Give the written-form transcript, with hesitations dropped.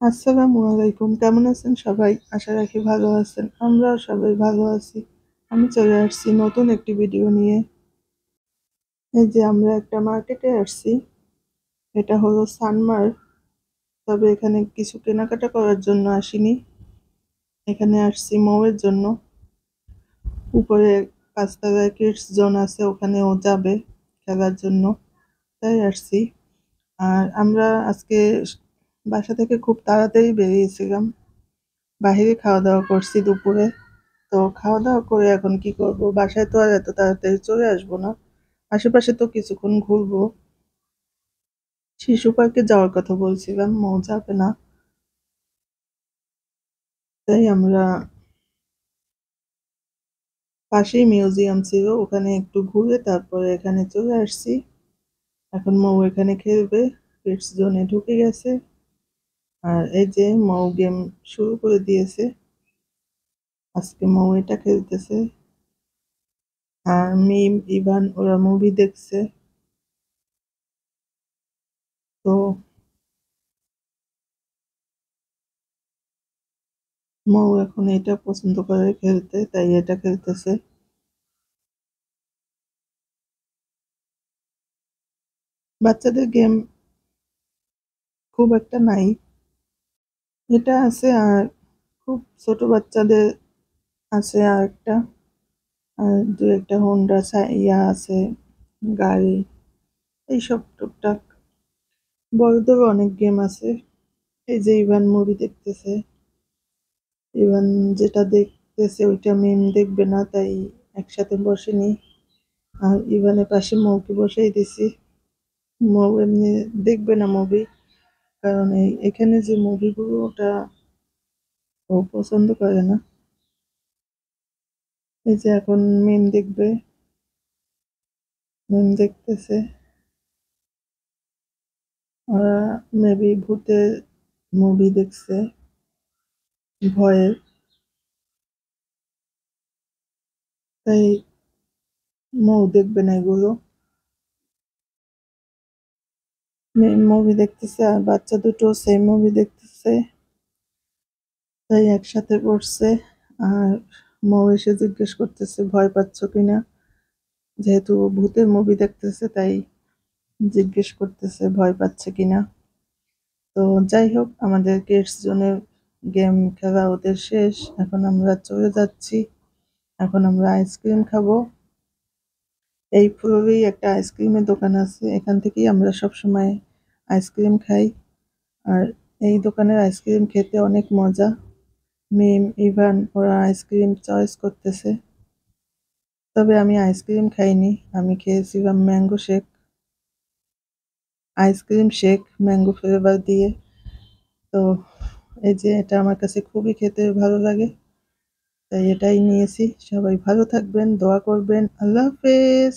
আসসালামু আলাইকুম। কেমন আছেন সবাই? আশা রাখি ভালো আছেন। আমরাও সবাই ভালো আছি। আমি চলে আসছি নতুন একটি ভিডিও নিয়ে। এই যে আমরা একটা মার্কেটে আসছি। এটা হলো সানমার। তবে এখানে কিছু কেনাকাটা করার জন্য আসিনি। এখানে আসছি মউয়ের জন্য। উপরে ৫ তলায় কিডস জোন আছে, ওখানে ও যাবে খেলার জন্য। তাই আসছি। আর আমরা আজকে বাসা থেকে খুব তাড়াতাড়ি বেরিয়েছিলাম। বাহিরে খাওয়া-দাওয়া করছি দুপুরে। তো খাওয়া-দাওয়া করে এখন কি করব? বাসায় তো আর এত তাড়াতাড়ি চলে আসবো না। আশেপাশে তো কিছুক্ষণ ঘুরবো। শিশু পার্কে যাওয়ার কথা বলছিলাম, মৌ যাবে না। তাই আমরা পাশেই মিউজিয়াম ছিল, ওখানে একটু ঘুরে তারপরে এখানে চলে আসছি। এখন মৌ এখানে খেলবে। কিডস জোনে ঢুকে গেছে। আর এই যে মৌ গেম শুরু করে দিয়েছে। আজকে মৌ এটা খেলতেছে। আর মিম, ইভান ওরা মুভি দেখছে। তো মৌ এখন এটা পছন্দ করে খেলতে, তাই এটা খেলতেছে। বাচ্চাদের গেম খুব একটা নাই। এটা আছে আর খুব ছোট বাচ্চাদের আছে আরেকটা। আর ২-১ টা হোন্ডা আছে, গাড়ি, এইসব টুকটাক। বড়দেরও অনেক গেম আছে। এই যে ইভান মুভি দেখতেছে। ইভান যেটা দেখতেছে ওইটা মিম দেখবে না, তাই একসাথে বসেনি। আর ইভানের পাশে মৌকে বসাই দিছি। মৌ এমনি দেখবে না মুভি, কারণ এখানে যে মুভিগুলো ওটা ও পছন্দ করে না। এই যে এখন মিম দেখবে, মিম দেখতেছে। ওরা মেবি ভূতের মুভি দেখছে, ভয়ের। তাই মৌ দেখবে না এগুলো। মিম মুভি দেখতেছে আর বাচ্চা দুটো সেম মুভি দেখতেছে, তাই একসাথে পড়ছে। আর মৌ এসে জিজ্ঞেস করতেছে ভয় পাচ্ছ কিনা, যেহেতু ও ভূতের মুভি দেখতেছে তাই জিজ্ঞেস করতেছে ভয় পাচ্ছে কিনা। তো যাই হোক, আমাদের কিডস জোনের গেম খেলা ওদের শেষ। এখন আমরা চলে যাচ্ছি। এখন আমরা আইসক্রিম খাবো। এই ফ্লোরেই একটা আইসক্রিমের দোকান আছে, এখান থেকেই আমরা সবসময় আইসক্রিম খাই। আর এই দোকানের আইসক্রিম খেতে অনেক মজা। মিম, ইভান ওরা আইসক্রিম চয়েস করতেছে। তবে আমি আইসক্রিম খাইনি, আমি খেয়েছিলাম mango shake. Ice cream shake mango flavour দিয়ে। তো এই যে এটা আমার কাছে খুবই খেতে ভালো লাগে, তাই এটাই নিয়েছি। সবাই ভালো থাকবেন, দোয়া করবেন। আল্লাহ হাফেজ।